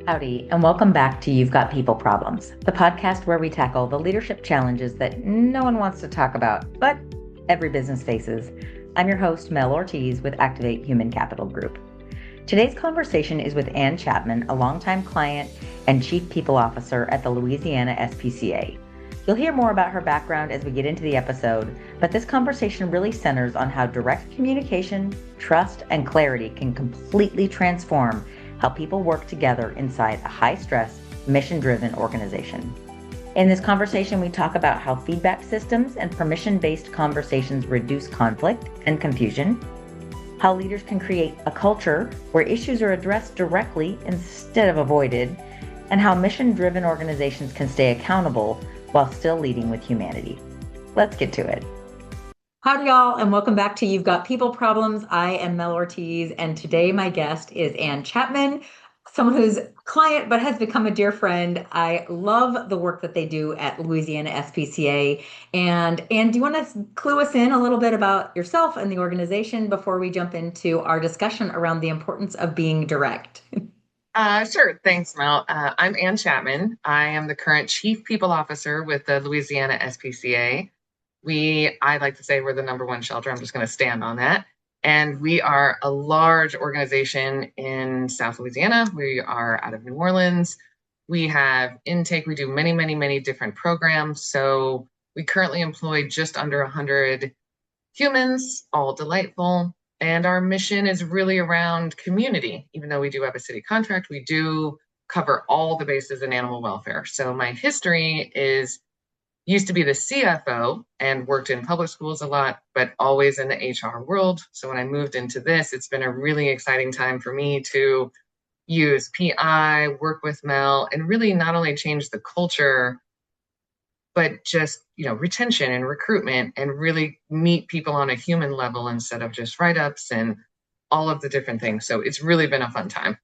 Howdy, and welcome back to You've Got People Problems, the podcast where we tackle the leadership challenges that no one wants to talk about, but every business faces. I'm your host, Mel Ortiz with Activate Human Capital Group. Today's conversation is with Anne Chapman, a longtime client and Chief People Officer at the Louisiana SPCA. You'll hear more about her background as we get into the episode, but this conversation really centers on how direct communication, trust, and clarity can completely transform how people work together inside a high-stress, mission-driven organization. In this conversation, we talk about how feedback systems and permission-based conversations reduce conflict and confusion, how leaders can create a culture where issues are addressed directly instead of avoided, and how mission-driven organizations can stay accountable while still leading with humanity. Let's get to it. Howdy, y'all, and welcome back to You've Got People Problems. I am Mel Ortiz, and today my guest is Anne Chapman, someone who's a client but has become a dear friend. I love the work that they do at Louisiana SPCA. And Anne, do you want to clue us in a little bit about yourself and the organization before we jump into our discussion around the importance of being direct? Sure. Thanks, Mel. I'm Anne Chapman. I am the current Chief People Officer with the Louisiana SPCA. I like to say we're the number one shelter. I'm just going to stand on that. And we are a large organization in South Louisiana. We are out of New Orleans. We have intake. We do many, many, many different programs. So we currently employ just under 100 humans, all delightful. And our mission is really around community. Even though we do have a city contract, we do cover all the bases in animal welfare. So my history used to be the CFO and worked in public schools a lot, but always in the HR world. So when I moved into this, it's been a really exciting time for me to use PI, work with Mel, and really not only change the culture, but just, retention and recruitment and really meet people on a human level instead of just write-ups and all of the different things. So it's really been a fun time.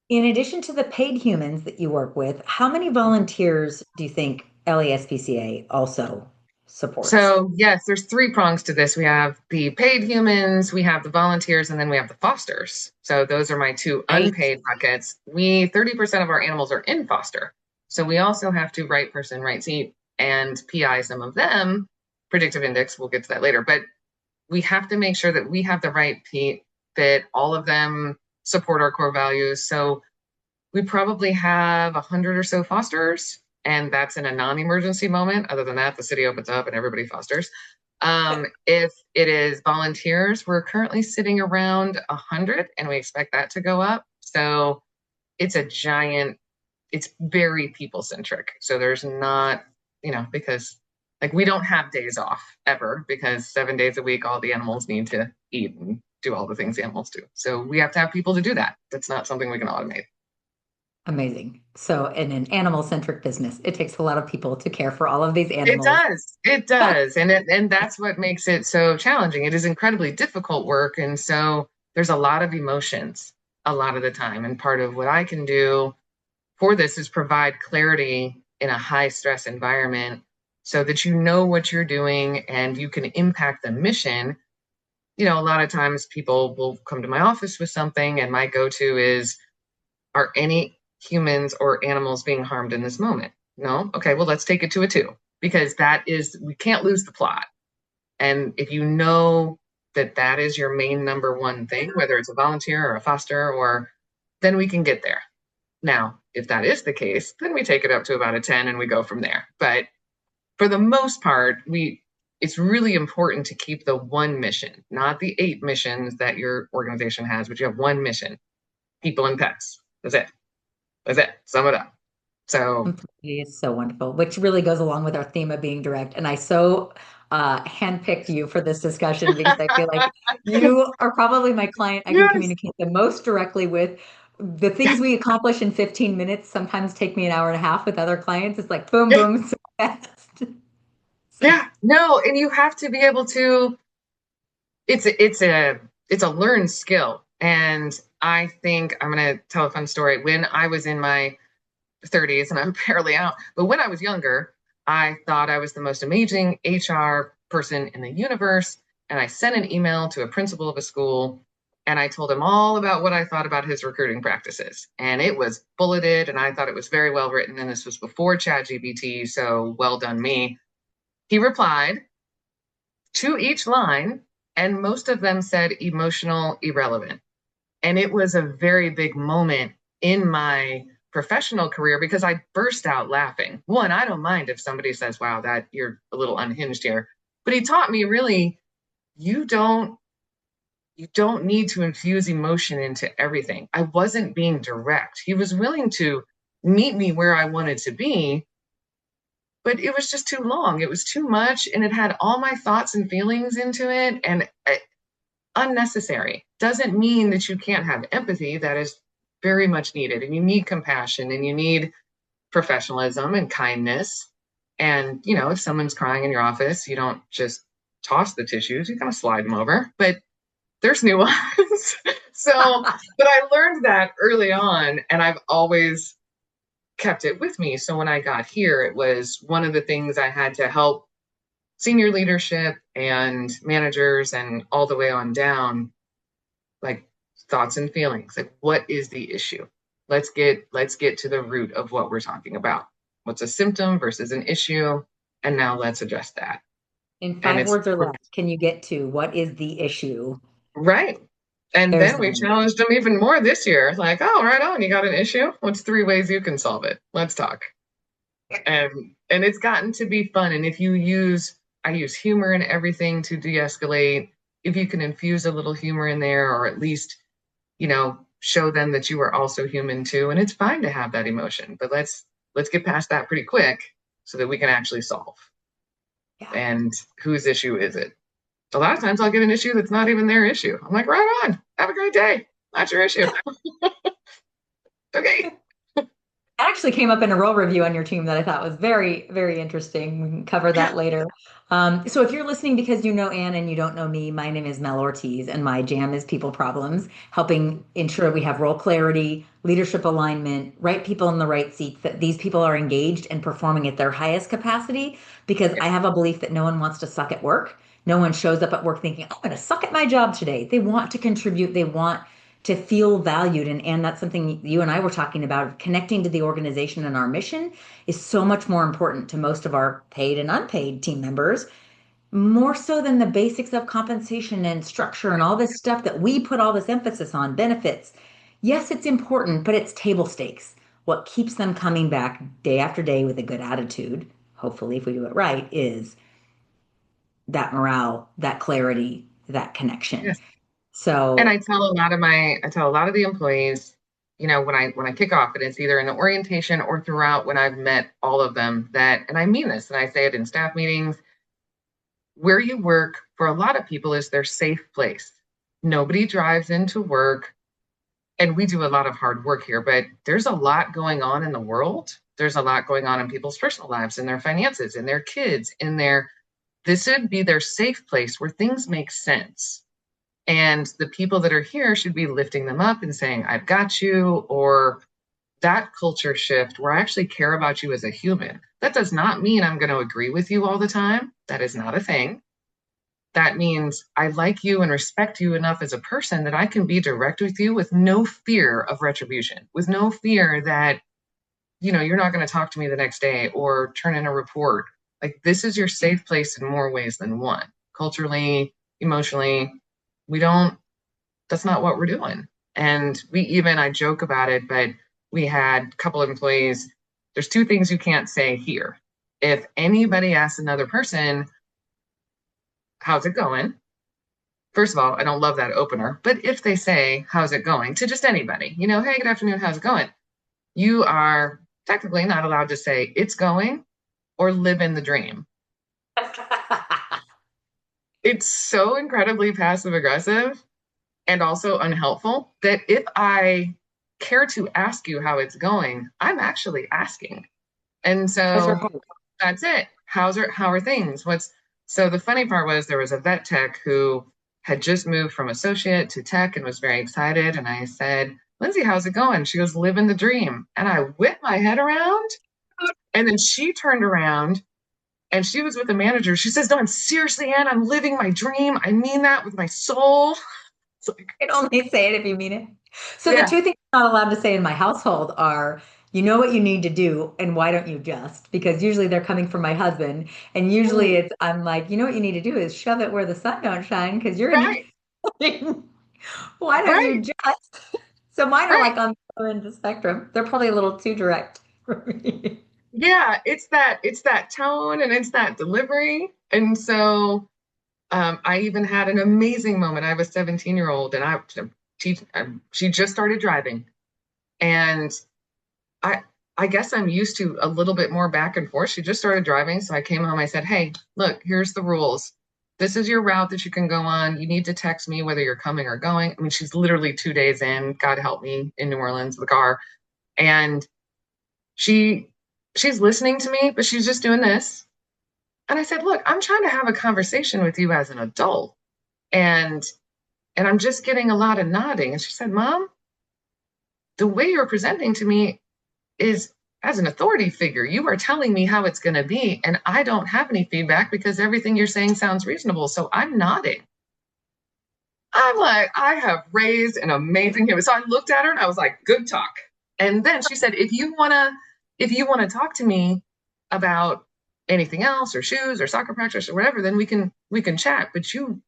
In addition to the paid humans that you work with, how many volunteers do you think LASPCA also supports? So yes, there's three prongs to this. We have the paid humans, we have the volunteers, and then we have the fosters. So those are my two unpaid buckets. 30% of our animals are in foster. So we also have to right person, right seat, and PI some of them. Predictive Index, we'll get to that later. But we have to make sure that we have the right that all of them support our core values. So we probably have 100 or so fosters, and that's in a non-emergency moment. Other than that, the city opens up and everybody fosters. If it is volunteers, we're currently sitting around 100, and we expect that to go up. So it's very people-centric. So there's not, because we don't have days off ever, because 7 days a week, all the animals need to eat and do all the things animals do. So we have to have people to do that. That's not something we can automate. Amazing. So in an animal-centric business, it takes a lot of people to care for all of these animals. It does. And that's what makes it so challenging. It is incredibly difficult work. And so there's a lot of emotions a lot of the time. And part of what I can do for this is provide clarity in a high stress environment so that you know what you're doing and you can impact the mission. A lot of times people will come to my office with something, and my go-to is, are any humans or animals being harmed in this moment? No? Okay, well, let's take it to a 2, because we can't lose the plot. And if you know that is your main number one thing, whether it's a volunteer or a foster, then we can get there. Now, if that is the case, then we take it up to about a 10 and we go from there. But for the most part, it's really important to keep the one mission, not the 8 missions that your organization has, but you have one mission: people and pets. That's it. Sum it up. So It's so wonderful, which really goes along with our theme of being direct. And I so handpicked you for this discussion because I feel like you are probably my client I can yes. communicate the most directly with. The things we accomplish in 15 minutes sometimes take me an hour and a half with other clients. It's like boom, boom, so fast. Yeah, no, and you have to be able to, it's a learned skill. And I think I'm going to tell a fun story. When I was in my 30s, and I'm barely out, but when I was younger, I thought I was the most amazing HR person in the universe. And I sent an email to a principal of a school, And I told him all about what I thought about his recruiting practices. And it was bulleted, and I thought it was very well written. And this was before ChatGPT, so well done me. He replied to each line, and most of them said emotional irrelevant. And it was a very big moment in my professional career because I burst out laughing. One, I don't mind if somebody says, wow, that you're a little unhinged here. But he taught me really, you don't need to infuse emotion into everything. I wasn't being direct. He was willing to meet me where I wanted to be, but it was just too long. It was too much, and it had all my thoughts and feelings into it, and unnecessary. Doesn't mean that you can't have empathy. That is very much needed, and you need compassion, and you need professionalism and kindness. And if someone's crying in your office, you don't just toss the tissues, you kind of slide them over. But there's nuance. But I learned that early on, and I've always kept it with me. So when I got here, it was one of the things I had to help senior leadership and managers and all the way on down, like thoughts and feelings. Like, what is the issue? Let's get to the root of what we're talking about. What's a symptom versus an issue? And now let's address that. In 5 words or less, can you get to what is the issue? Right. And There's then we challenged them even more this year. Like, oh, right on, you got an issue? What's 3 ways you can solve it? Let's talk. And it's gotten to be fun. And I use humor in everything to de-escalate. If you can infuse a little humor in there, or at least, show them that you are also human too. And it's fine to have that emotion, but let's get past that pretty quick so that we can actually solve. Yeah. And whose issue is it? A lot of times I'll get an issue that's not even their issue. I'm like, right on, have a great day. Not your issue. Okay. Actually came up in a role review on your team that I thought was very, very interesting. We can cover that later. So if you're listening because you know Anne and you don't know me, my name is Mel Ortiz, and my jam is people problems, helping ensure we have role clarity, leadership alignment, right people in the right seats, that these people are engaged and performing at their highest capacity, because I have a belief that no one wants to suck at work. No one shows up at work thinking, I'm going to suck at my job today. They want to contribute. They want to feel valued. And that's something you and I were talking about. Connecting to the organization and our mission is so much more important to most of our paid and unpaid team members, more so than the basics of compensation and structure and all this stuff that we put all this emphasis on. Benefits, yes, it's important, but it's table stakes. What keeps them coming back day after day with a good attitude, hopefully if we do it right, is that morale, that clarity, that connection. Yes. So, and I tell a lot of the employees, when I kick off, and it's either in the orientation or throughout when I've met all of them, that, and I mean this, and I say it in staff meetings, where you work for a lot of people is their safe place. Nobody drives into work, and we do a lot of hard work here, but there's a lot going on in the world. There's a lot going on in people's personal lives, in their finances, in their kids, this would be their safe place where things make sense. And the people that are here should be lifting them up and saying, I've got you, or that culture shift where I actually care about you as a human. That does not mean I'm going to agree with you all the time. That is not a thing. That means I like you and respect you enough as a person that I can be direct with you with no fear of retribution, with no fear that, you're not going to talk to me the next day or turn in a report. Like, this is your safe place in more ways than one. Culturally, emotionally, that's not what we're doing. And I joke about it, but we had a couple of employees, there's 2 things you can't say here. If anybody asks another person, how's it going? First of all, I don't love that opener, but if they say, how's it going, to just anybody, hey, good afternoon, how's it going? You are technically not allowed to say it's going or live in the dream. It's so incredibly passive aggressive and also unhelpful that if I care to ask you how it's going, I'm actually asking. And so that's it. How are things? So the funny part was there was a vet tech who had just moved from associate to tech and was very excited. And I said, Lindsay, how's it going? She goes, living the dream. And I whipped my head around. And then she turned around and she was with the manager. She says, no, I'm seriously, Anne, I'm living my dream. I mean that with my soul. It's like, You can only say it if you mean it. So the yeah, two things I'm not allowed to say in my household are, you know what you need to do, and why don't you just? Because usually they're coming from my husband, and usually mm, it's I'm like, you know what you need to do is shove it where the sun don't shine, because you're in right, the why don't you right, just? So mine are right. like on the other end of the spectrum. They're probably a little too direct for me. Yeah, it's that tone and it's that delivery. And so I even had an amazing moment. I have a 17-year-old and she just started driving. And I I guess I'm used to a little bit more back and forth. She just started driving, so I came home. I said, "Hey, look, here's the rules. This is your route that you can go on. You need to text me whether you're coming or going." I mean, she's literally 2 days in. God help me in New Orleans, the car, and she she's listening to me, but she's just doing this. And I said, "Look, I'm trying to have a conversation with you as an adult, and I'm just getting a lot of nodding." And she said, "Mom, the way you're presenting to me is as an authority figure. You are telling me how it's going to be, and I don't have any feedback because everything you're saying sounds reasonable. So I'm nodding." I'm like, I have raised an amazing human. So I looked at her and I was like, good talk. And then she said, if you wanna talk to me about anything else or shoes or soccer practice or whatever, then we can chat. But you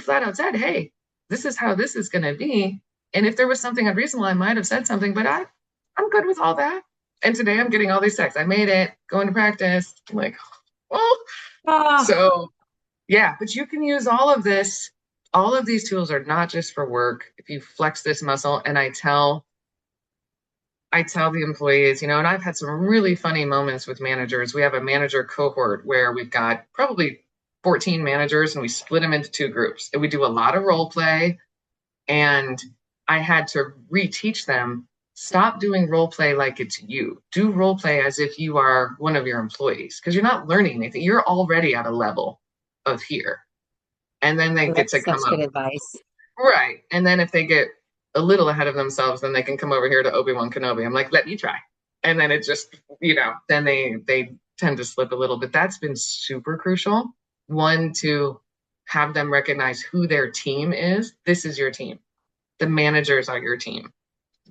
flat out said, hey, this is how this is gonna be. And if there was something unreasonable, I might have said something, but I'm good with all that. And today I'm getting all these texts. I made it, going to practice. I'm like, oh, Ah, so yeah, but you can use all of this. All of these tools are not just for work. If you flex this muscle, and I tell the employees, and I've had some really funny moments with managers. We have a manager cohort where we've got probably 14 managers and we split them into two groups. And we do a lot of role play. And I had to reteach them, stop doing role play like it's you. Do role play as if you are one of your employees because you're not learning anything. You're already at a level of here. And then they get to that's come such good up. advice. Right. And then if they get a little ahead of themselves, then they can come over here to Obi-Wan Kenobi. I'm like, let me try. And then it just, then they tend to slip a little. But that's been super crucial. One, to have them recognize who their team is. This is your team. The managers are your team.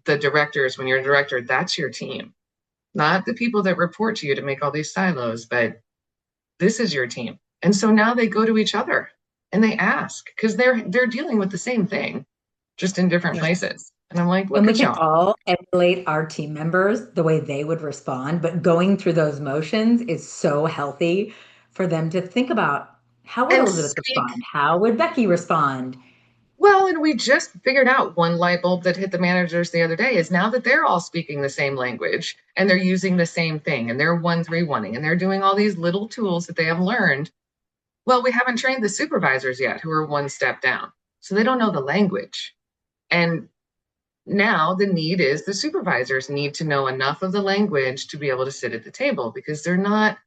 The directors, when you're a director, that's your team. Not the people that report to you to make all these silos, but this is your team. And so now they go to each other and they ask because they're dealing with the same thing, just in different Yeah. places. And I'm like, And look we at can y'all. all emulate our team members the way they would respond, but going through those motions is so healthy for them to think about how would And Elizabeth speak respond? How would Becky respond? well. And we just figured out one light bulb that hit the managers the other day is now that they're all speaking the same language and they're using the same thing and they're 1-3-1ing and they're doing all these little tools that they have learned. Well, we haven't trained the supervisors yet who are one step down. So they don't know the language. And now the need is the supervisors need to know enough of the language to be able to sit at the table because they're not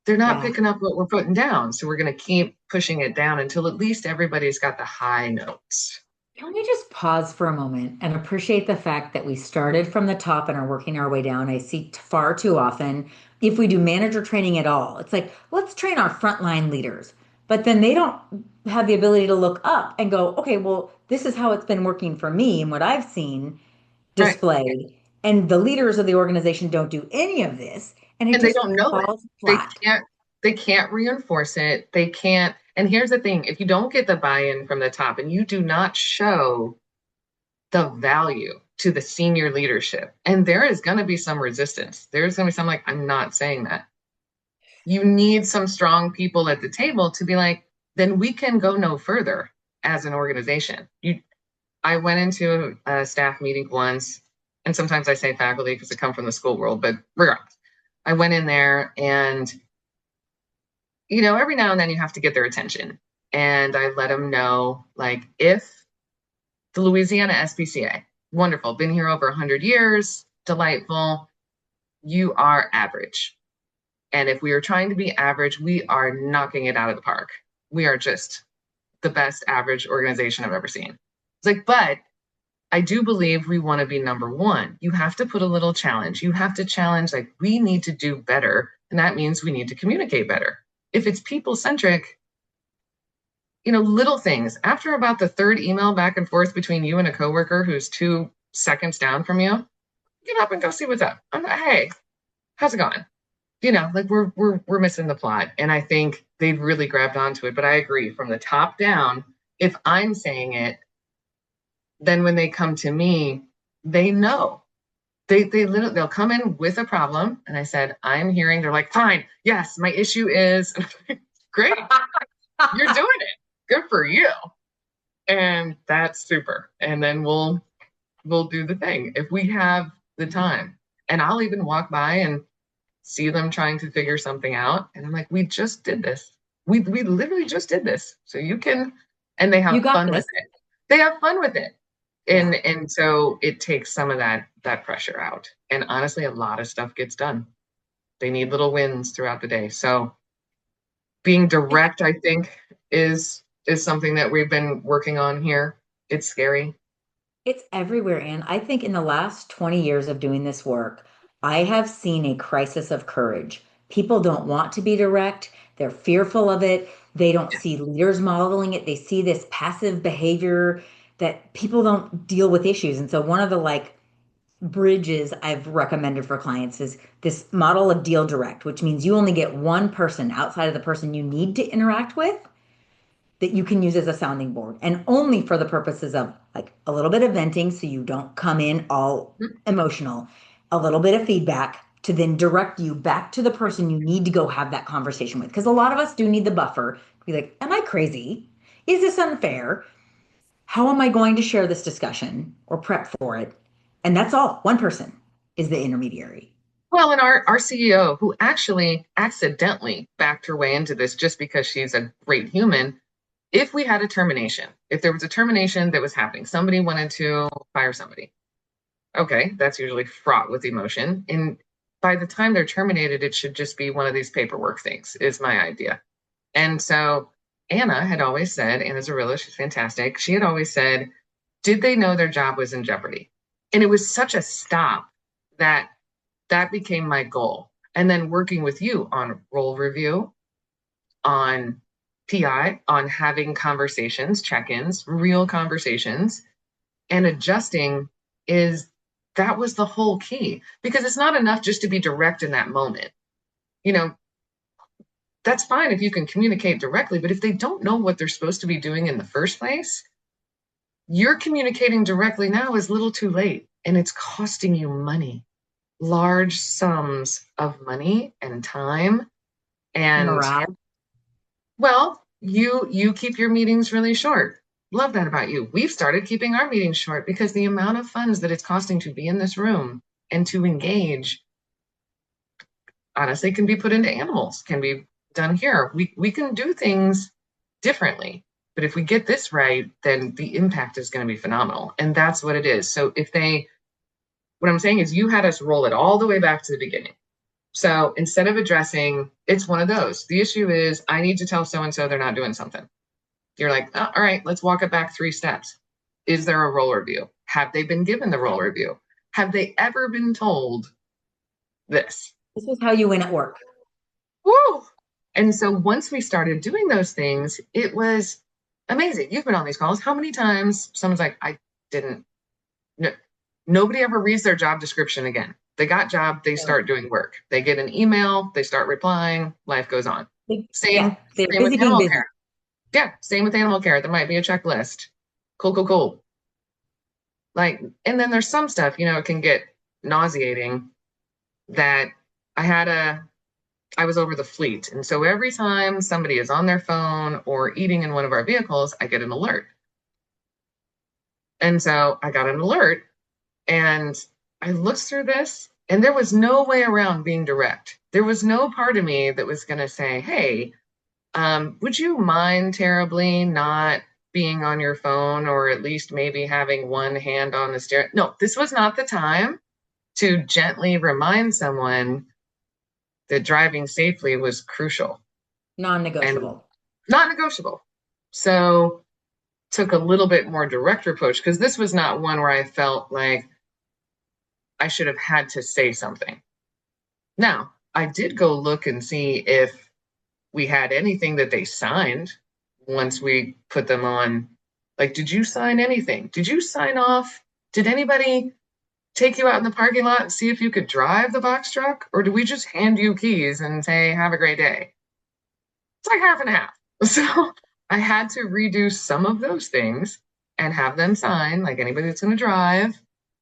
Yeah. picking up what we're putting down. So we're going to keep pushing it down until at least everybody's got the high notes. Can we just pause for a moment and appreciate the fact that we started from the top and are working our way down? I see far too often, if we do manager training at all, it's like, let's train our frontline leaders. But then they don't have the ability to look up and go, okay, well, this is how it's been working for me and what I've seen Right. displayed. And the leaders of the organization don't do any of this. And it And they just don't know it. falls They flat. can't they can't reinforce it. They can't. And here's the thing, if you don't get the buy-in from the top and you do not show the value to the senior leadership, and there is going to be some resistance. There's going to be some like, I'm not saying that. You need some strong people at the table to be like, then we can go no further as an organization. I went into a staff meeting once, and sometimes I say faculty because I come from the school world, but regardless, I went in there and, every now and then you have to get their attention. And I let them know, like, if the Louisiana SPCA, wonderful, been here over 100 years, delightful, you are average. And if we are trying to be average, we are knocking it out of the park. We are just the best average organization I've ever seen. It's like, but I do believe we want to be number one. You have to put a little challenge. You have to challenge, like, we need to do better. And that means we need to communicate better. If it's people centric, little things. After about the third email back and forth between you and a coworker who's 2 seconds down from you, get up and go see what's up. I'm like, hey, how's it going? Like we're missing the plot. And I think they've really grabbed onto it. But I agree, from the top down, if I'm saying it, then when they come to me, they know. They literally, they'll come in with a problem. And I said, I'm hearing, they're like, fine, yes, my issue is great. You're doing it. Good for you. And that's super. And then we'll do the thing if we have the time. And I'll even walk by and see them trying to figure something out. And I'm like, we just did this. We literally just did this. So you can, and they have fun with it. They have fun with it. And so it takes some of that pressure out. And honestly, a lot of stuff gets done. They need little wins throughout the day. So being direct, I think, is something that we've been working on here. It's scary. It's everywhere. And I think in the last 20 years of doing this work, I have seen a crisis of courage. People don't want to be direct. They're fearful of it. They don't see leaders modeling it. They see this passive behavior that people don't deal with issues. And so one of the bridges I've recommended for clients is this model of deal direct, which means you only get one person outside of the person you need to interact with that you can use as a sounding board, and only for the purposes of like a little bit of venting so you don't come in all emotional, a little bit of feedback to then direct you back to the person you need to go have that conversation with. Because a lot of us do need the buffer. Be like, am I crazy? Is this unfair? How am I going to share this discussion or prep for it? And that's all. One person is the intermediary. Well, and our CEO, who actually accidentally backed her way into this just because she's a great human, if we had a termination, if there was a termination that was happening, somebody wanted to fire somebody. Okay, that's usually fraught with emotion. And by the time they're terminated, it should just be one of these paperwork things, is my idea. And so Anna had always said, Anna Zarilla, she's fantastic. She had always said, did they know their job was in jeopardy? And it was such a stop that became my goal. And then working with you on role review, on PI, on having conversations, check-ins, real conversations, and adjusting that was the whole key. Because it's not enough just to be direct in that moment. That's fine if you can communicate directly, but if they don't know what they're supposed to be doing in the first place, you're communicating directly now is a little too late, and it's costing you money, large sums of money and time. And morale. Well, you keep your meetings really short. Love that about you. We've started keeping our meetings short because the amount of funds that it's costing to be in this room and to engage honestly can be put into animals, can be done here. We can do things differently. But if we get this right, then the impact is going to be phenomenal. And that's what it is. So what I'm saying is you had us roll it all the way back to the beginning. So instead of addressing, it's one of those. The issue is I need to tell so-and-so they're not doing something. You're like, oh, all right, let's walk it back 3 steps. Is there a role review? Have they been given the role review? Have they ever been told this? This is how you win at work. Woo! And so once we started doing those things, it was amazing. You've been on these calls. How many times someone's like, I didn't, no, nobody ever reads their job description again. They got job, they start doing work. They get an email, they start replying, life goes on. Same with animal care. Yeah, same with animal care. There might be a checklist. Cool. And then there's some stuff, it can get nauseating that I was over the fleet. And so every time somebody is on their phone or eating in one of our vehicles, I get an alert. And so I got an alert and I looked through this and there was no way around being direct. There was no part of me that was going to say, hey, would you mind terribly not being on your phone or at least maybe having one hand on the steering? No, this was not the time to gently remind someone that driving safely was crucial. Non-negotiable. Not negotiable. So took a little bit more direct approach because this was not one where I felt like I should have had to say something. Now, I did go look and see if we had anything that they signed once we put them on, like, did you sign anything? Did you sign off? Did anybody take you out in the parking lot and see if you could drive the box truck? Or do we just hand you keys and say, have a great day? It's like half and half. So I had to redo some of those things and have them sign, like anybody that's going to drive,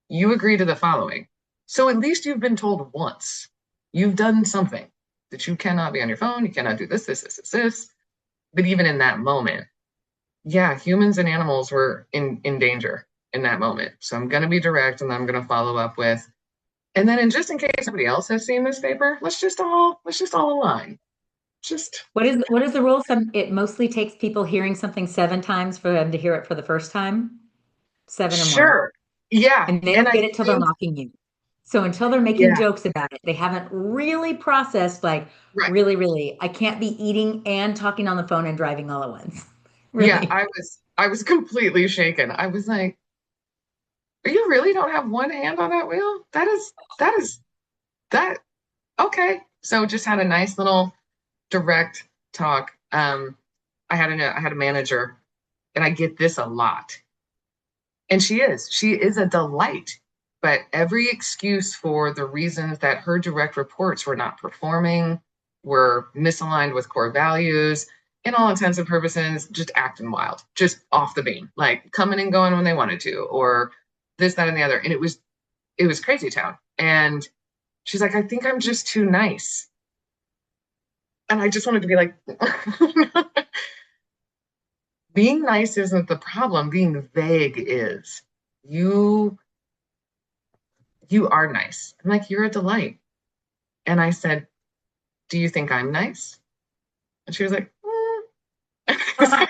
you agree to the following. So at least you've been told once. You've done something that you cannot be on your phone, you cannot do this. But even in that moment, yeah, humans and animals were in danger in that moment. So I'm going to be direct and I'm going to follow up with, and then just in case somebody else has seen this paper, let's just all align. Just What is the rule? It mostly takes people hearing something 7 times for them to hear it for the first time. 7 and 1. sure. Yeah. And they And don't I get it till they're think, mocking you. So until they're making yeah, jokes about it, they haven't really processed, like, right. really, I can't be eating and talking on the phone and driving all at once. Yeah, Really. I was completely shaken. I was like, you really don't have one hand on that wheel? That is that okay. So just had a nice little direct talk. I had a manager, and I get this a lot. And she is a delight. But every excuse for the reasons that her direct reports were not performing, were misaligned with core values, in all intents and purposes, just acting wild, just off the beam, like coming and going when they wanted to, or this, that, and the other. And it was crazy town. And she's like, I think I'm just too nice. And I just wanted to be like, being nice isn't the problem. Being vague is. You you are nice. I'm like, you're a delight. And I said, do you think I'm nice? And she was like, I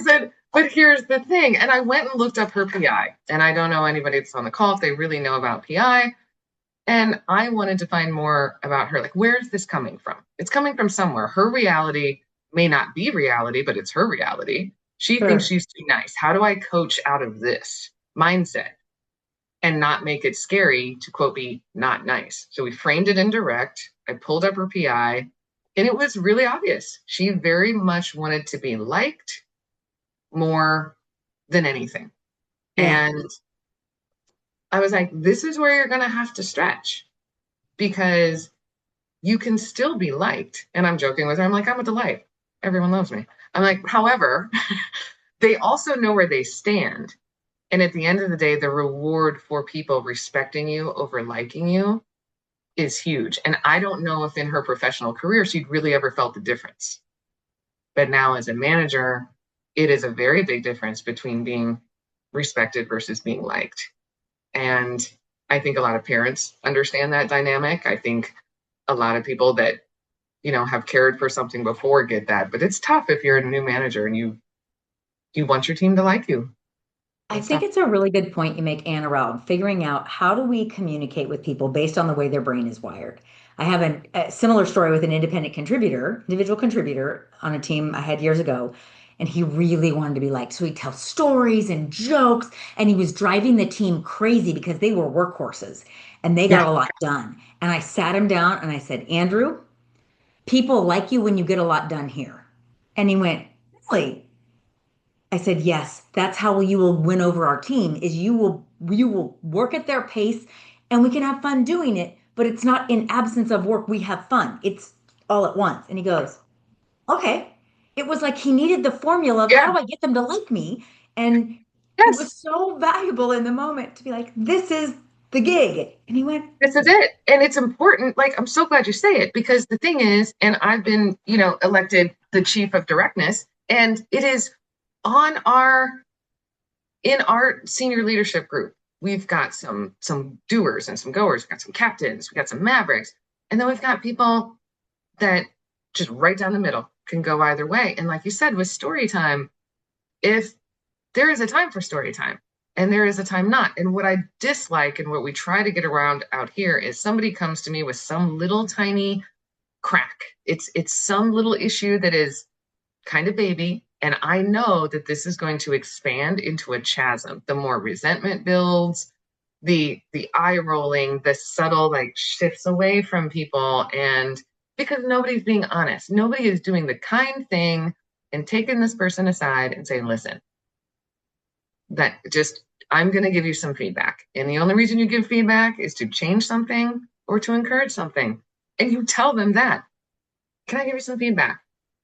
said, but here's the thing. And I went and looked up her PI. And I don't know anybody that's on the call if they really know about PI. And I wanted to find more about her. Like, where is this coming from? It's coming from somewhere. Her reality may not be reality, but it's her reality. She thinks Sure. she's too nice. How do I coach out of this mindset and not make it scary to, quote, be not nice? So we framed it indirect. I pulled up her PI, and it was really obvious. She very much wanted to be liked more than anything. Yeah. And I was like, this is where you're going to have to stretch, because you can still be liked. And I'm joking with her. I'm like, I'm a delight. Everyone loves me. I'm like, however, they also know where they stand. And at the end of the day, the reward for people respecting you over liking you is huge. And I don't know if in her professional career she'd really ever felt the difference. But now as a manager, it is a very big difference between being respected versus being liked. And I think a lot of parents understand that dynamic. I think a lot of people that, have cared for something before get that. But it's tough if you're a new manager and you want your team to like you. I It's think tough. it's a really good point you make, Anne, around figuring out how do we communicate with people based on the way their brain is wired. I have a similar story with an individual contributor on a team I had years ago, and he really wanted to be liked. So he'd tell stories and jokes, and he was driving the team crazy because they were workhorses and they got Yeah. a lot done. And I sat him down and I said, Andrew, people like you when you get a lot done here. And he went, really? I said, yes, that's how you will win over our team is you will work at their pace and we can have fun doing it, but it's not in absence of work. We have fun. It's all at once. And he goes, okay. It was like he needed the formula of Yeah. how do I get them to like me? And it was Yes. so valuable in the moment to be like, this is the gig. And he went, This is it. And it's important. Like, I'm so glad you say it, because the thing is, and I've been, elected the chief of directness, and it is on in our senior leadership group. We've got some doers and some goers. We've got some captains. We've got some mavericks. And then we've got people that just right down the middle can go either way. And like you said, with story time, if there is a time for story time and there is a time not. And what I dislike and what we try to get around out here is somebody comes to me with some little tiny crack. It's some little issue that is kind of baby. And I know that this is going to expand into a chasm. The more resentment builds, the eye rolling, the subtle like shifts away from people. And because nobody's being honest, nobody is doing the kind thing and taken this person aside and saying, listen, I'm going to give you some feedback. And the only reason you give feedback is to change something or to encourage something. And you tell them that. Can I give you some feedback?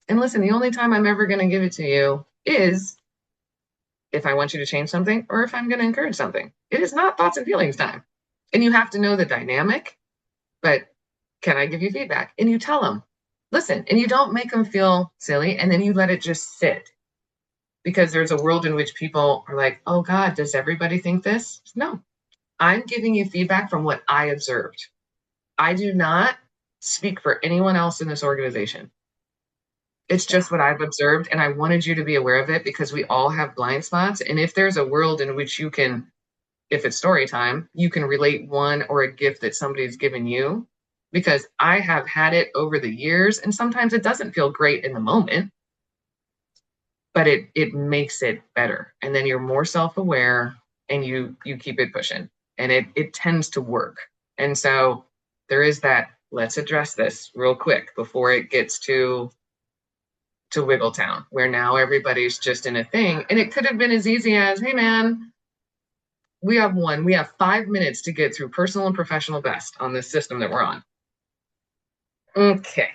And listen, the only time I'm ever going to give it to you is if I want you to change something or if I'm going to encourage something. It is not thoughts and feelings time. And you have to know the dynamic, but can I give you feedback? And you tell them, listen, and you don't make them feel silly, and then you let it just sit. Because there's a world in which people are like, oh God, does everybody think this? No, I'm giving you feedback from what I observed. I do not speak for anyone else in this organization. It's just what I've observed, and I wanted you to be aware of it because we all have blind spots. And if there's a world in which you can, if it's story time, you can relate one or a gift that somebody's given you, because I have had it over the years, and sometimes it doesn't feel great in the moment, but it makes it better. And then you're more self-aware and you keep it pushing, and it tends to work. And so there is that, let's address this real quick before it gets to Wiggletown, where now everybody's just in a thing. And it could have been as easy as, hey man, we have 5 minutes to get through personal and professional best on this system that we're on. Okay,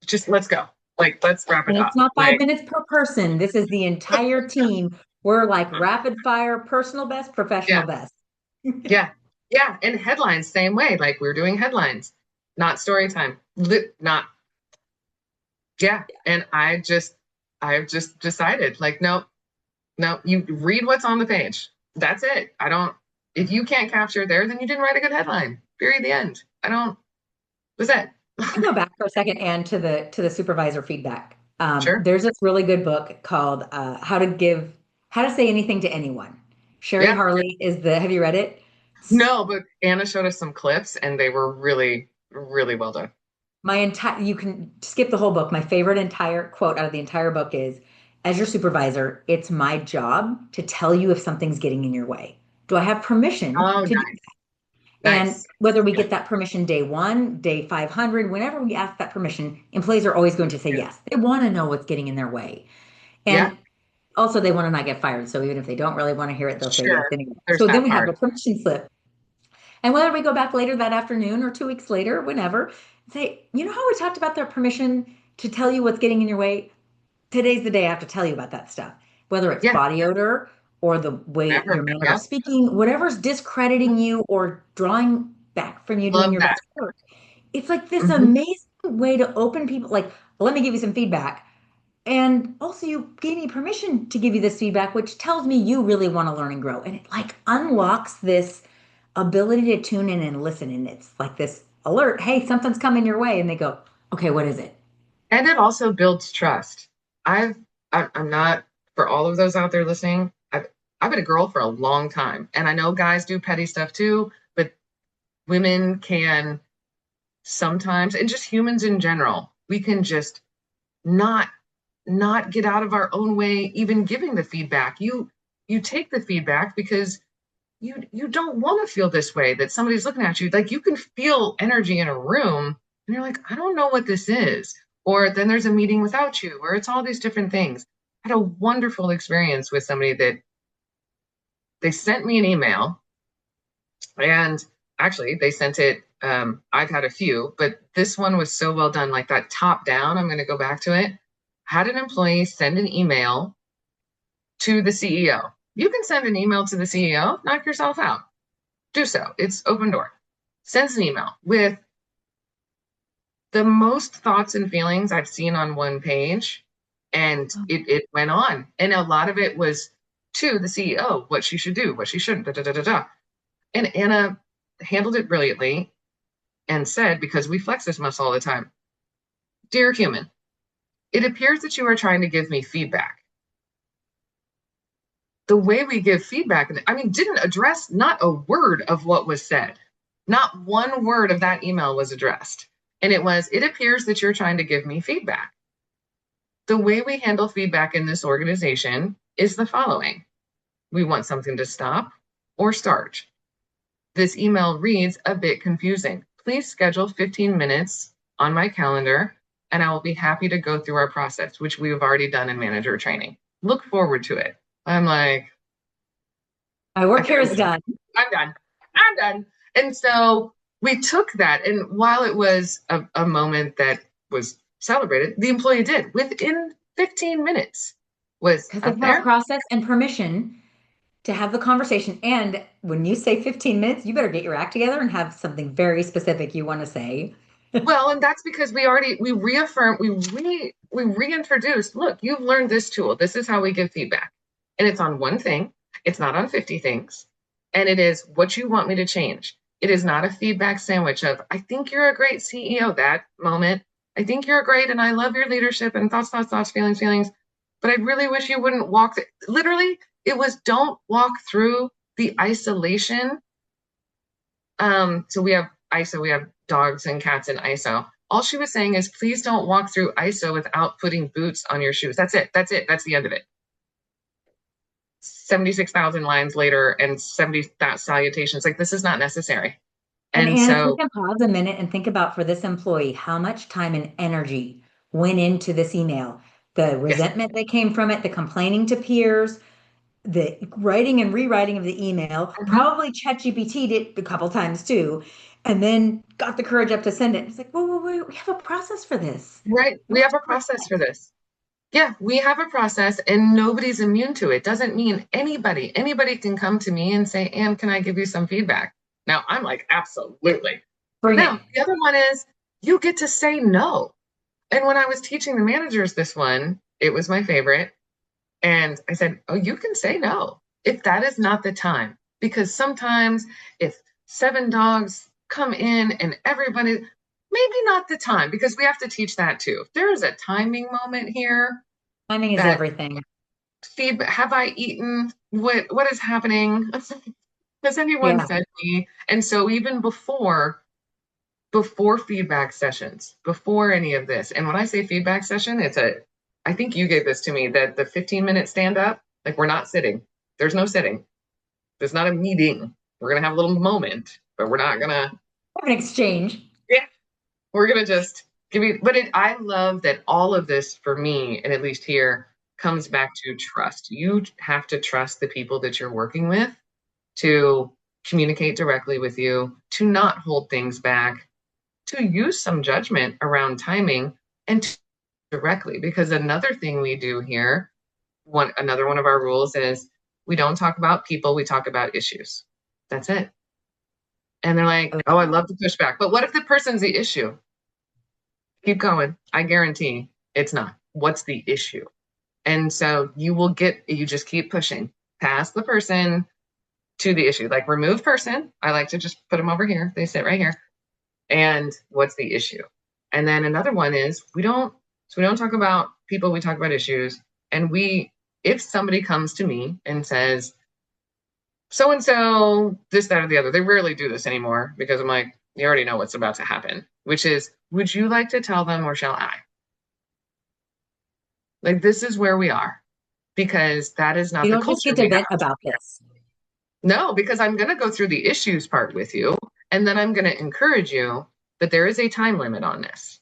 just let's go. Like, let's wrap it And up. it's not 5 minutes per person. This is the entire team. We're like rapid fire, personal best, professional best. Yeah. And headlines, same way. Like, we're doing headlines, not story time. And I've just decided, like, no, you read what's on the page. That's it. If you can't capture it there, then you didn't write a good headline. Period. The end. That's it. I'll go back for a second, Anne, to the supervisor feedback. Sure. There's this really good book called How to Say Anything to Anyone. Sherry Harley have you read it? No, but Anna showed us some clips and they were really, really well done. You can skip the whole book. My favorite entire quote out of the entire book is, as your supervisor, it's my job to tell you if something's getting in your way. Do I have permission to do that? And whether we get that permission day 1, day 500, whenever we ask that permission, employees are always going to say yes. They want to know what's getting in their way. And also they want to not get fired. So even if they don't really want to hear it, they'll say yes anyway. So then we have a permission slip. And whether we go back later that afternoon or 2 weeks later, whenever, say, you know how we talked about the permission to tell you what's getting in your way? Today's the day I have to tell you about that stuff. Whether it's body odor or the way your manner of speaking, whatever's discrediting you or drawing back from you doing your best work. It's like this amazing way to open people, like, let me give you some feedback. And also you gave me permission to give you this feedback, which tells me you really want to learn and grow. And it like unlocks this ability to tune in and listen. And it's like this alert, hey, something's coming your way. And they go, okay, what is it? And it also builds trust. I'm not, for all of those out there listening, I've been a girl for a long time. And I know guys do petty stuff too, but women can sometimes, and just humans in general, we can just not get out of our own way, even giving the feedback. You take the feedback because you don't want to feel this way, that somebody's looking at you. Like, you can feel energy in a room and you're like, I don't know what this is. Or then there's a meeting without you, or it's all these different things. I had a wonderful experience with somebody that they sent me an email, and actually they sent it. I've had a few, but this one was so well done, like that top down. I'm going to go back to it. Had an employee send an email to the CEO. You can send an email to the CEO, knock yourself out. Do so. It's open door. Sends an email with the most thoughts and feelings I've seen on one page. And it went on. And a lot of it was to the CEO, what she should do, what she shouldn't, And Anna handled it brilliantly and said, because we flex this muscle all the time, dear human, it appears that you are trying to give me feedback. The way we give feedback, didn't address not a word of what was said. Not one word of that email was addressed. And it appears that you're trying to give me feedback. The way we handle feedback in this organization is the following. We want something to stop or start. This email reads a bit confusing. Please schedule 15 minutes on my calendar and I will be happy to go through our process, which we have already done in manager training. Look forward to it. I'm like, My work here is done. I'm done. I'm done. And so we took that. And while it was a moment that was celebrated, the employee did within 15 minutes was Because up they have a there. process and permission to have the conversation. And when you say 15 minutes, you better get your act together and have something very specific you want to say. Well, and that's because we reaffirmed, we reintroduced, look, you've learned this tool. This is how we give feedback. And it's on one thing. It's not on 50 things. And it is what you want me to change. It is not a feedback sandwich of, I think you're a great CEO, that moment. I think you're great and I love your leadership and thoughts, feelings. But I really wish you wouldn't walk. Literally, it was don't walk through the isolation. So we have ISO, we have dogs and cats in ISO. All she was saying is, please don't walk through ISO without putting boots on your shoes. That's it. That's the end of it. 76,000 lines later and 70 salutations. Like, this is not necessary. And And Anne, if we so, can pause a minute and think about for this employee, how much time and energy went into this email, the yes. resentment that came from it, the complaining to peers, the writing and rewriting of the email, Mhm. probably ChatGPT'd it a couple times too, and then got the courage up to send it. It's like, wait, we have a process for this. Right. We have a process for this. Yeah, we have a process and nobody's immune to it. Doesn't mean anybody can come to me and say, Anne, can I give you some feedback? Now, I'm like, absolutely. Bring it. Now, the other one is you get to say no. And when I was teaching the managers this one, it was my favorite. And I said, oh, you can say no if that is not the time. Because sometimes if 7 dogs come in and everybody, maybe not the time, because we have to teach that too. If there is a timing moment here Timing is that everything. feedback, have I eaten? What is happening? Has anyone Yeah. fed me? And so even before feedback sessions, before any of this. And when I say feedback session, I think you gave this to me, that the 15-minute stand up, like, we're not sitting. There's no sitting. There's not a meeting. We're going to have a little moment, but we're not going to, Have an exchange. yeah, we're going to just give you, but I love that all of this for me, and at least here, comes back to trust. You have to trust the people that you're working with to communicate directly with you, to not hold things back, to use some judgment around timing, and directly. Because another thing we do here, another one of our rules is we don't talk about people, we talk about issues. That's it. And they're like, oh, I love to push back. But what if the person's the issue? Keep going. I guarantee it's not. What's the issue? And so you just keep pushing past the person to the issue. Like, remove person. I like to just put them over here. They sit right here. And what's the issue? And then another one is we don't talk about people, we talk about issues. And if somebody comes to me and says, so and so, this, that, or the other, they rarely do this anymore because I'm like, you already know what's about to happen, which is, would you like to tell them or shall I? Like, this is where we are, because that is not You the don't just culture get to we vent have. about this. No, because I'm going to go through the issues part with you, and then I'm going to encourage you that there is a time limit on this.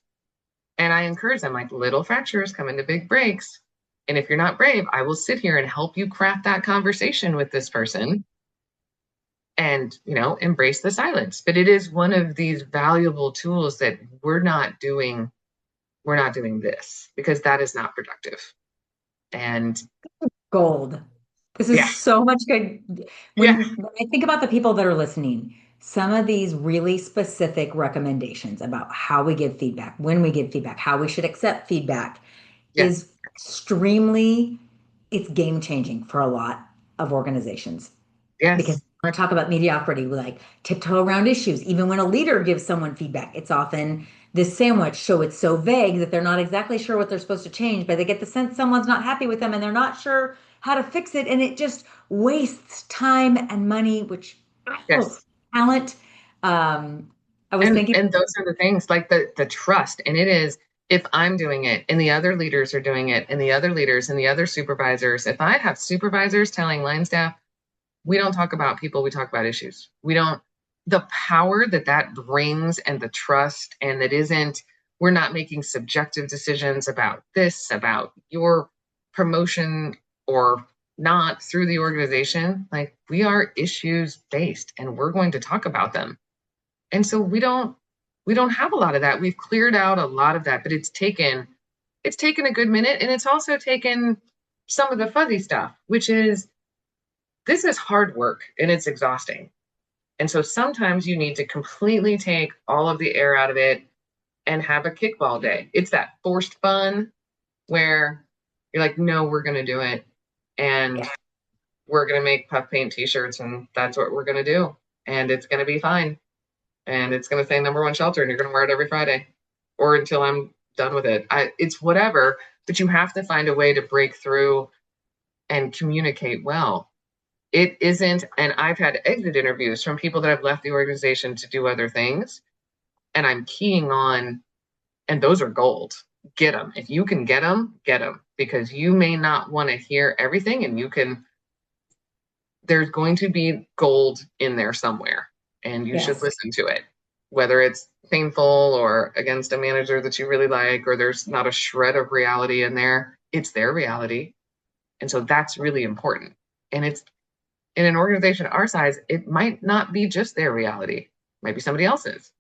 And I encourage them, like, little fractures come into big breaks. And if you're not brave, I will sit here and help you craft that conversation with this person and, embrace the silence. But it is one of these valuable tools that we're not doing this because that is not productive. And Gold. This yeah, is so much good. yeah, When I think about the people that are listening, some of these really specific recommendations about how we give feedback, when we give feedback, how we should accept feedback yes, is it's game changing for a lot of organizations. Because yes, when I talk about mediocrity, we like tiptoe around issues. Even when a leader gives someone feedback, it's often this sandwich. So it's so vague that they're not exactly sure what they're supposed to change, but they get the sense someone's not happy with them and they're not sure how to fix it. And it just wastes time and money, which yes. talent. I was And thinking, those are the things, like the trust. And it is, if I'm doing it and the other leaders are doing it and the other leaders and the other supervisors, if I have supervisors telling line staff, we don't talk about people, we talk about issues. We don't, the power that brings and the trust, and that isn't, We're not making subjective decisions about this, about your promotion or not through the organization. Like, we are issues based and we're going to talk about them. And so we don't have a lot of that. We've cleared out a lot of that, but it's taken a good minute, and it's also taken some of the fuzzy stuff, which is, this is hard work and it's exhausting. And so sometimes you need to completely take all of the air out of it and have a kickball day. It's that forced fun where you're like, no, we're going to do it. And we're going to make puff paint t-shirts, and that's what we're going to do. And it's going to be fine. And it's going to say number one shelter, and you're going to wear it every Friday or until I'm done with it. It's whatever, but you have to find a way to break through and communicate well. It isn't, and I've had exit interviews from people that have left the organization to do other things, and I'm keying on, and those are gold. Get them. If you can get them, because you may not want to hear everything, and there's going to be gold in there somewhere, and you should listen to it, whether it's painful or against a manager that you really like, or there's not a shred of reality in there. It's their reality. And so that's really important. And it's, in an organization our size, it might not be just their reality. It might be somebody else's.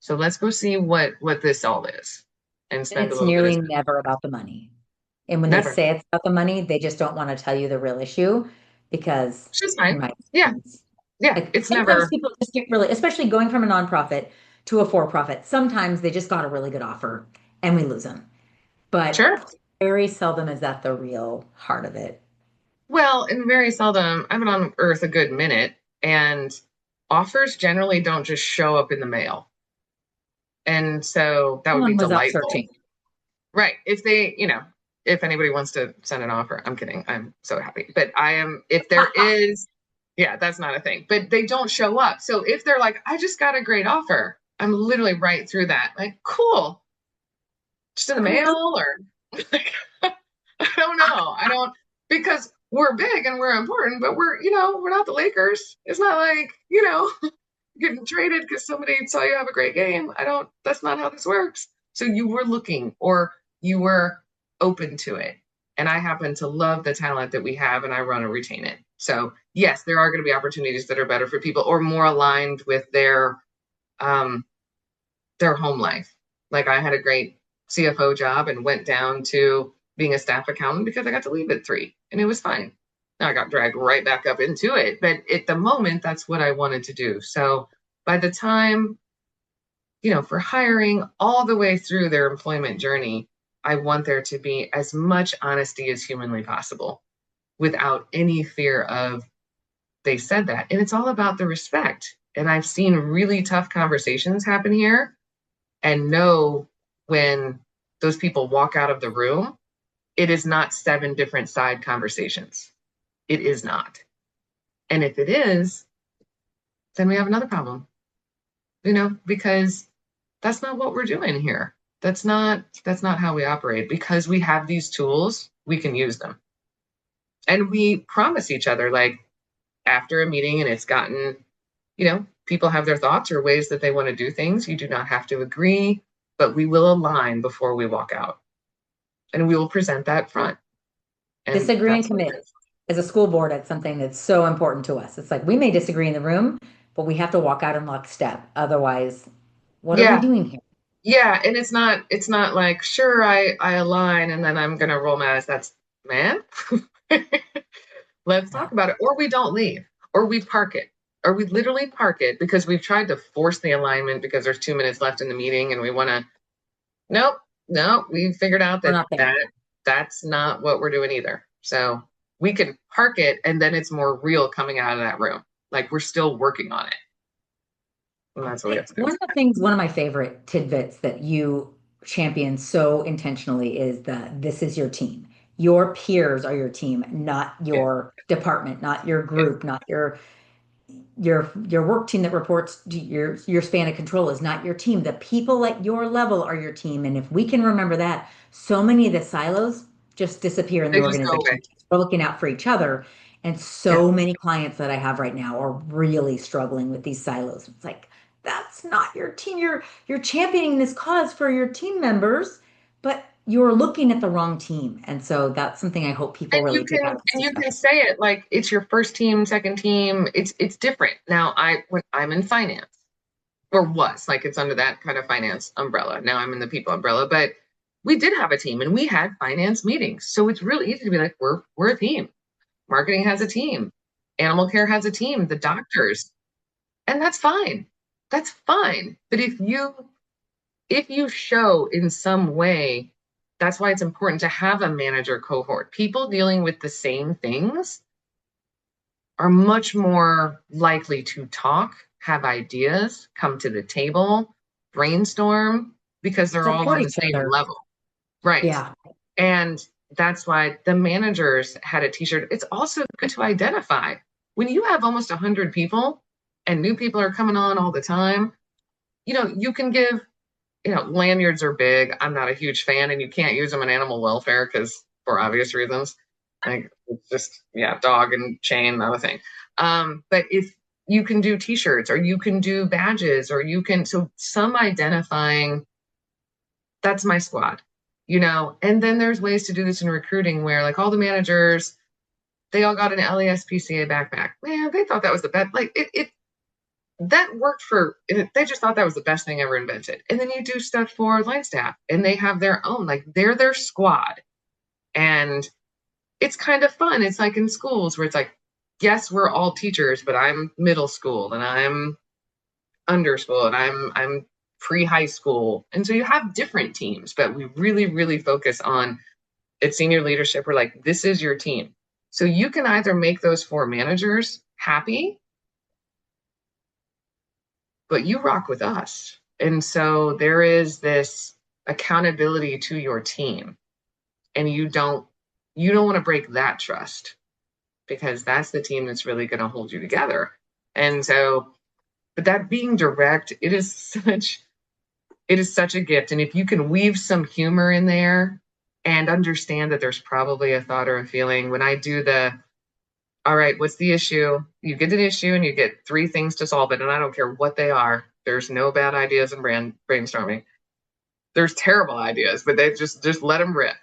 So let's go see what this all is and spend a little bit of time. It's nearly never about the money. And when Never. they say it's about the money, they just don't want to tell you the real issue, because It's just fine. in Yeah. like, It's sometimes never. people just get really, especially going from a nonprofit to a for-profit, sometimes they just got a really good offer and we lose them. But Sure. very seldom is that the real heart of it. Well, and very seldom. I've been on Earth a good minute, and offers generally don't just show up in the mail. And so that would be Someone was out delightful. searching. Right. If anybody wants to send an offer, I'm kidding. I'm so happy. But if there is, yeah, that's not a thing. But they don't show up. So if they're like, I just got a great offer, I'm literally right through that. Like, cool. Just in the mail, or like, I don't know. Because we're big and we're important, but we're not the Lakers. It's not like, getting traded because somebody saw you have a great game. That's not how this works. So you were looking, or you were open to it. And I happen to love the talent that we have, and I want to retain it. So yes, there are going to be opportunities that are better for people or more aligned with their home life. Like, I had a great CFO job and went down to being a staff accountant because I got to leave at 3, and it was fine. Now I got dragged right back up into it. But at the moment, that's what I wanted to do. So by the time, for hiring all the way through their employment journey, I want there to be as much honesty as humanly possible without any fear of, they said that. And it's all about the respect. And I've seen really tough conversations happen here, and know when those people walk out of the room, it is not 7 different side conversations. It is not. And if it is, then we have another problem, because that's not what we're doing here. That's not how we operate. Because we have these tools, we can use them. And we promise each other, like, after a meeting and it's gotten, people have their thoughts or ways that they want to do things. You do not have to agree, but we will align before we walk out. And we will present that front. And disagree and commit. As a school board, it's something that's so important to us. It's like, we may disagree in the room, but we have to walk out in lockstep. Otherwise, what are we doing here? Yeah, and it's not like, sure, I align and then I'm gonna roll my eyes. That's, man, let's talk about it. Or we don't leave, or we park it, or we literally park it because we've tried to force the alignment because there's 2 minutes left in the meeting and we want to. Nope, we figured out that's not what we're doing either. So we can park it, and then it's more real coming out of that room. Like, we're still working on it. And that's what we have to do. One of my favorite tidbits that you champion so intentionally is this is your team. Your peers are your team, not your department, not your group, not your work team that reports to your span of control is not your team. The people at your level are your team. And if we can remember that, so many of the silos just disappear in the organization. We're looking out for each other. And so many clients that I have right now are really struggling with these silos. It's like, that's not your team. You're championing this cause for your team members, but you're looking at the wrong team. And so that's something I hope people really take out of this And you can discussion. say it like it's your first team, second team. It's different. Now when I'm in finance, or was, like, it's under that kind of finance umbrella. Now I'm in the people umbrella, but we did have a team and we had finance meetings. So it's really easy to be like, we're a team. Marketing has a team. Animal care has a team, the doctors. And that's fine. That's fine. But if you show in some way, that's why it's important to have a manager cohort. People dealing with the same things are much more likely to talk, have ideas, come to the table, brainstorm, because they're all Support on the each same other. level. Right. Yeah. And that's why the managers had a t-shirt. It's also good to identify when you have almost 100 people and new people are coming on all the time, you can give, lanyards are big. I'm not a huge fan, and you can't use them in animal welfare because for obvious reasons. Like, it's just, yeah, dog and chain, not a thing. But if you can do t-shirts or you can do badges or so some identifying, that's my squad, and then there's ways to do this in recruiting where, like, all the managers, they all got an LASPCA backpack. Man, they thought that was the best. Like, it that worked they just thought that was the best thing ever invented. And then you do stuff for line staff and they have their own, like, they're their squad. And it's kind of fun. It's like in schools where it's like, yes, we're all teachers, but I'm middle school and I'm under school and I'm pre-high school. And so you have different teams, but we really, really focus on, at senior leadership, we're like, this is your team. So you can either make those 4 managers happy, but you rock with us. And so there is this accountability to your team. And you don't want to break that trust, because that's the team that's really going to hold you together. And so, but that being direct, it is such a gift. And if you can weave some humor in there and understand that there's probably a thought or a feeling, when I do all right, what's the issue? You get an issue and you get 3 things to solve it. And I don't care what they are. There's no bad ideas in brainstorming. There's terrible ideas, but they just let them rip,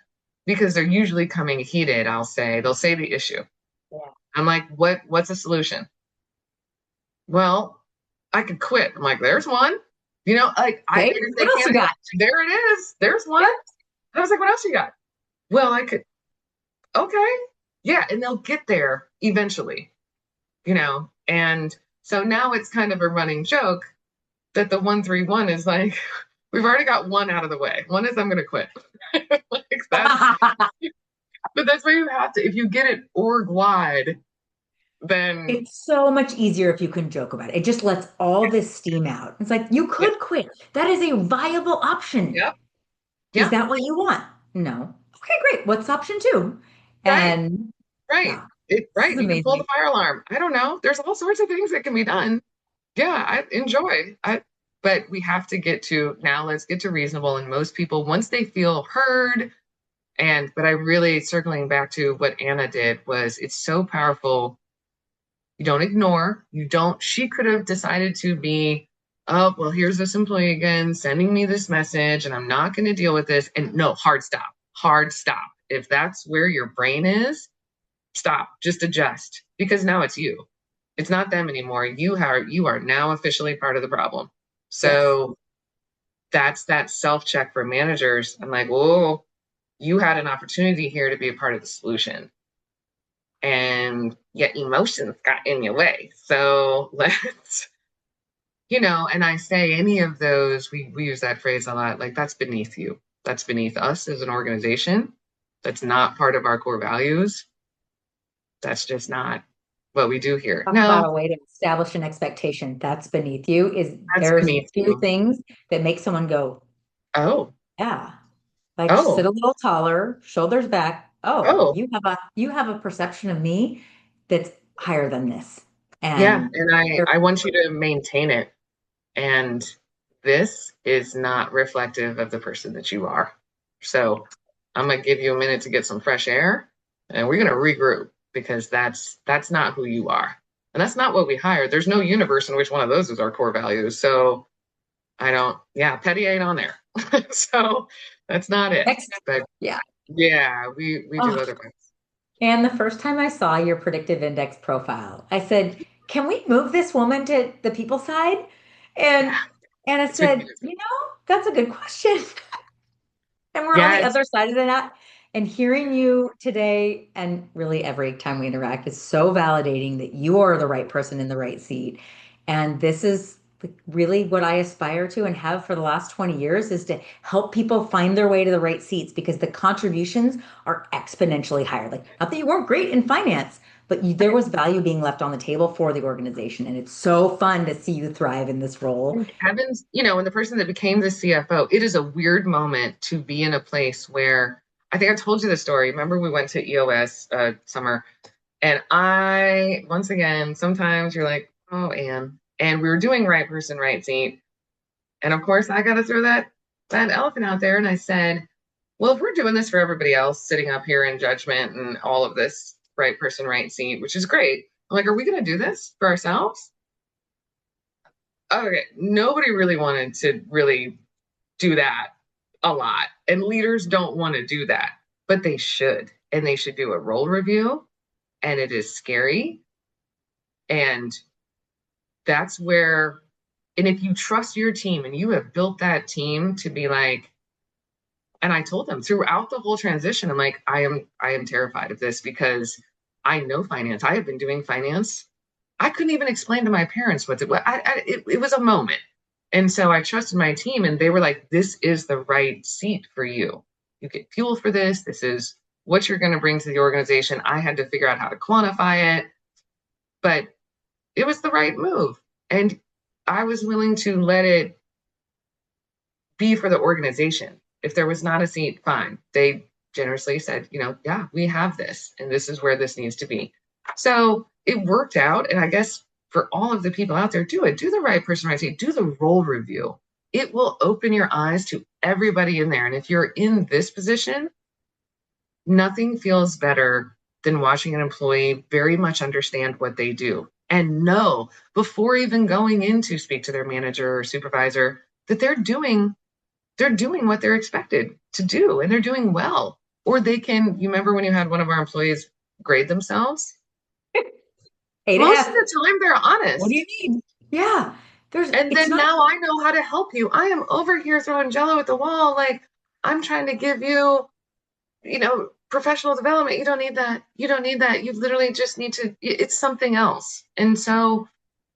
because they're usually coming heated. They'll say the issue. Yeah. I'm like, what's the solution? Well, I could quit. I'm like, there's one. Like, Okay. What else you got? There it is. There's one. Yeah. I was like, what else you got? Well, I could. Okay. Yeah. And they'll get there eventually, and so now it's kind of a running joke that the 131 is like, we've already got one out of the way. One is, I'm going to quit. Like, but that's where you have to, if you get it org wide, then It's so much easier if you can joke about it. It just lets all this steam out. It's like you yeah, could quit. That is a viable option. yeah, Is yeah, that what you want? No. Okay, great. What's option 2? right, And right. yeah, this is You can pull the amazing. fire alarm. I don't know. There's all sorts of things that can be done. Yeah, I enjoy. But we have to get to, now let's get to reasonable. And most people, once they feel heard, but I really, circling back to what Anna did, was it's so powerful. You don't ignore. She could have decided to be, oh, well, here's this employee again sending me this message and I'm not going to deal with this. And no, hard stop, hard stop. If that's where your brain is, stop, just adjust, because now it's you. It's not them anymore. You are now officially part of the problem. Yes. So that's that self-check for managers. I'm like, whoa, you had an opportunity here to be a part of the solution, and yet emotions got in your way. So let's, and I say any of those, we use that phrase a lot, like, that's beneath you. That's beneath us as an organization. That's not part of our core values. That's just not what we do here. Talk about No, a way to establish an expectation. That's beneath you. Is that's there's beneath 2 you. things that make someone go, Oh, yeah, like sit oh, a little taller, shoulders back. Oh, oh, you have a perception of me that's higher than this. yeah. And And I want you to maintain it. And this is not reflective of the person that you are. So I'm going to give you a minute to get some fresh air and we're going to regroup, because that's not who you are. And that's not what we hired. There's no universe in which one of those is our core values. So petty ain't on there. So that's not it. But Yeah. yeah, we do Oh, other things. and the first time I saw your predictive index profile, I said, "Can we move this woman to the people side?" Yeah, And Anna it's been said, that's a good question. And we're on the yes. other side of that. And hearing you today, and really every time we interact, is so validating that you are the right person in the right seat. And this is really what I aspire to and have for the last 20 years is to help people find their way to the right seats because the contributions are exponentially higher. Like, not that you weren't great in finance, but there was value being left on the table for the organization. And it's so fun to see you thrive in this role. And Kevin's, and the person that became the CFO, it is a weird moment to be in a place where I think I told you the story. Remember, we went to EOS summer, and once again, sometimes you're like, oh, Anne, and we were doing right person, right seat. And of course, I got to throw that elephant out there. And I said, well, if we're doing this for everybody else, sitting up here in judgment and all of this right person, right seat, which is great. I'm like, are we going to do this for ourselves? Okay, nobody really wanted to really do that a lot. And leaders don't want to do that, but they should. And they should do a role review. And it is scary. And that's where, and if you trust your team and you have built that team to be like, and I told them throughout the whole transition, I'm like, I am terrified of this because I know finance. I have been doing finance. I couldn't even explain to my parents what it was a moment. And so I trusted my team and they were like, this is the right seat for you. You get fuel for this. This is what you're going to bring to the organization. I had to figure out how to quantify it, but it was the right move. And I was willing to let it be for the organization. If there was not a seat, fine. They generously said, yeah, we have this and this is where this needs to be. So it worked out. And I guess for all of the people out there, do it. Do the right person, right seat. Do the role review. It will open your eyes to everybody in there. And if you're in this position, nothing feels better than watching an employee very much understand what they do and know before even going in to speak to their manager or supervisor that they're doing what they're expected to do and they're doing well. Or you remember when you had one of our employees grade themselves? Most of the time they're honest. What do you need? Yeah. Now I know how to help you. I am over here throwing jello at the wall. Like, I'm trying to give you, professional development. You don't need that. You don't need that. You literally just need to, it's something else. And so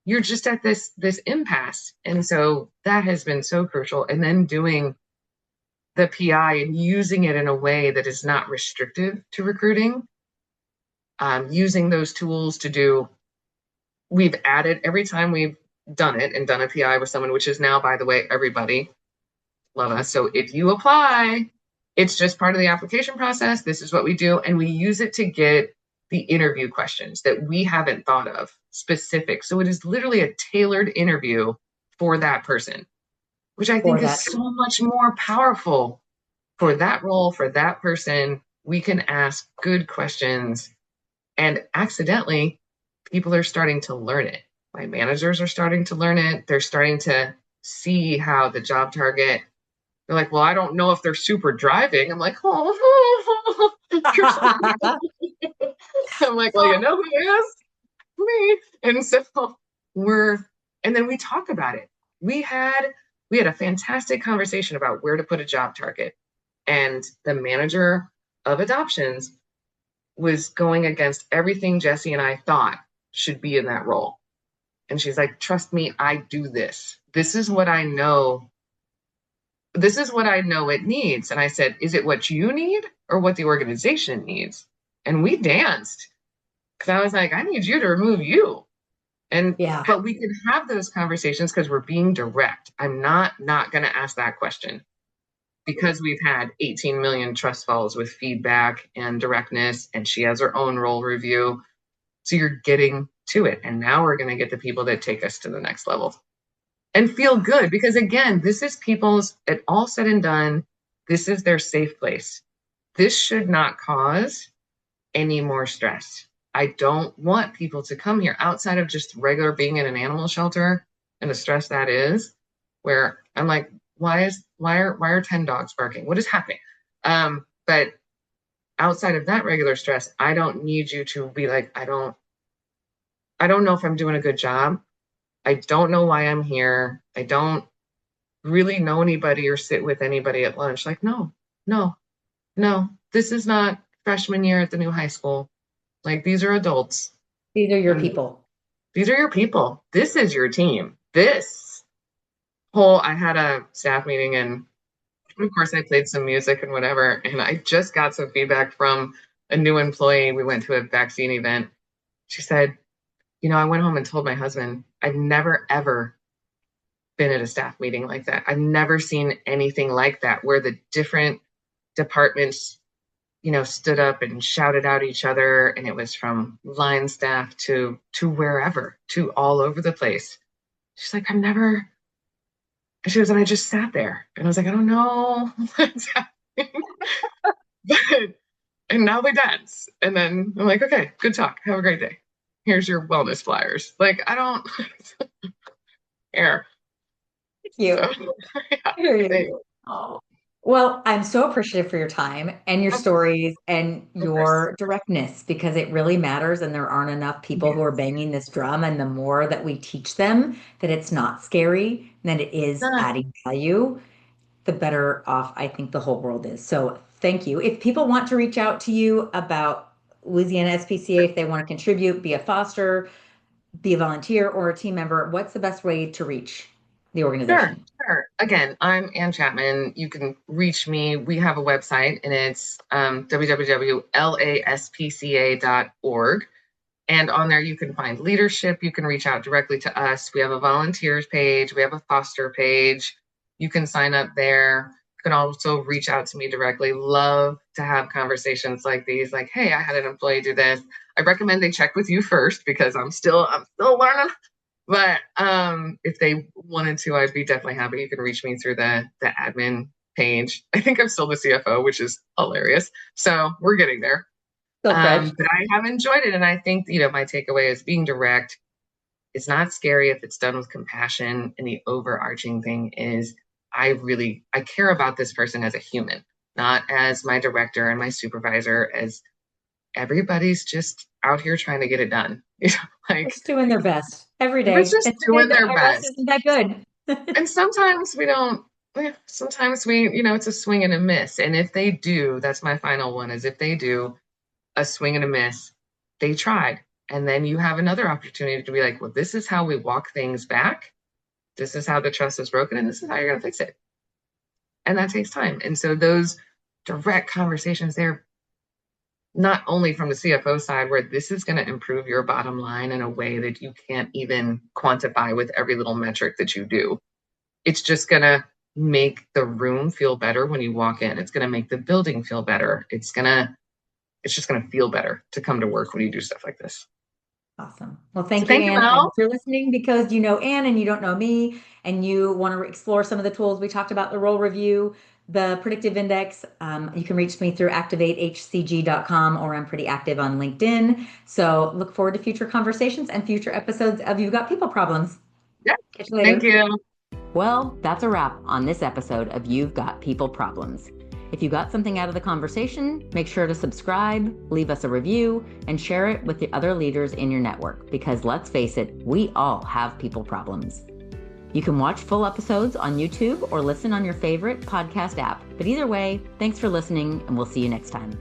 you're just at this impasse. And so that has been so crucial. And then doing the PI and using it in a way that is not restrictive to recruiting, using those tools we've added every time we've done it and done a PI with someone, which is now, by the way, everybody love us. So if you apply, it's just part of the application process. This is what we do. And we use it to get the interview questions that we haven't thought of specific. So it is literally a tailored interview for that person, which I think is so much more powerful for that role, for that person. We can ask good questions and accidentally people are starting to learn it. My managers are starting to learn it. They're starting to see how the job target, they're like, well, I don't know if they're super driving. I'm like, oh, I'm like, well, you know who is? Me. And so and then we talk about it. We had a fantastic conversation about where to put a job target. And the manager of adoptions was going against everything Jesse and I thought should be in that role. And she's like, trust me, I do this. This is what I know. This is what I know it needs. And I said, is it what you need or what the organization needs? And we danced because I was like, I need you to remove you. And but we can have those conversations because we're being direct. I'm not going to ask that question because we've had 18 million trust falls with feedback and directness, and she has her own role review. So you're getting to it. And now we're going to get the people that take us to the next level and feel good. Because again, this is people's, it all said and done, this is their safe place. This should not cause any more stress. I don't want people to come here outside of just regular being in an animal shelter and the stress that is, where I'm like, why are 10 dogs barking? What is happening? But outside of that regular stress, I don't need you to be like, I don't know if I'm doing a good job. I don't know why I'm here. I don't really know anybody or sit with anybody at lunch. Like, no, no, no, this is not freshman year at the new high school. Like, these are adults. These are your And people. these are your people. This is your team. I had a staff meeting, and of course I played some music and whatever. And I just got some feedback from a new employee. We went to a vaccine event. She said, I went home and told my husband, I've never, ever been at a staff meeting like that. I've never seen anything like that where the different departments, stood up and shouted out each other. And it was from line staff to wherever, to all over the place. She's like, she goes, and I just sat there. And I was like, I don't know what's happening. And now they dance. And then I'm like, okay, good talk. Have a great day. Here's your wellness flyers. Like, I don't care. Thank you. So, yeah, I hear you. Oh. Well, I'm so appreciative for your time and your stories and your directness, because it really matters. And there aren't enough people who are banging this drum. And the more that we teach them that it's not scary, and that it is adding value, the better off I think the whole world is. So thank you. If people want to reach out to you about Louisiana SPCA, if they want to contribute, be a foster, be a volunteer, or a team member, what's the best way to reach the organization? Sure. Again, I'm Anne Chapman. You can reach me. We have a website, and it's www.laspca.org. And on there, you can find leadership. You can reach out directly to us. We have a volunteers page. We have a foster page. You can sign up there. You can also reach out to me directly. Love to have conversations like these. Like, hey, I had an employee do this. I recommend they check with you first, because I'm still learning. But if they wanted to, I'd be definitely happy. You can reach me through the admin page. I think I'm still the CFO, which is hilarious. So we're getting there. But I have enjoyed it. And I think, my takeaway is being direct. It's not scary if it's done with compassion. And the overarching thing is I care about this person as a human, not as my director and my supervisor, as everybody's just out here trying to get it done. Just doing their best every day. It's just doing their best. Isn't that good? And sometimes we don't. Sometimes it's a swing and a miss. And if they do, that's my final one, is if they do a swing and a miss, they tried. And then you have another opportunity to be like, well, this is how we walk things back. This is how the trust is broken, and this is how you're going to fix it. And that takes time. And so those direct conversations there, not only from the CFO side, where this is going to improve your bottom line in a way that you can't even quantify with every little metric that you do. It's just going to make the room feel better when you walk in. It's going to make the building feel better. It's just going to feel better to come to work when you do stuff like this. Awesome. Well, thank you, Anne. If you're listening because you know Anne and you don't know me, and you want to explore some of the tools we talked about, the role review, the predictive index, you can reach me through activatehcg.com, or I'm pretty active on LinkedIn. So look forward to future conversations and future episodes of You've Got People Problems. Yeah. Thank you. Well, that's a wrap on this episode of You've Got People Problems. If you got something out of the conversation, make sure to subscribe, leave us a review, and share it with the other leaders in your network, because let's face it, we all have people problems. You can watch full episodes on YouTube or listen on your favorite podcast app. But either way, thanks for listening, and we'll see you next time.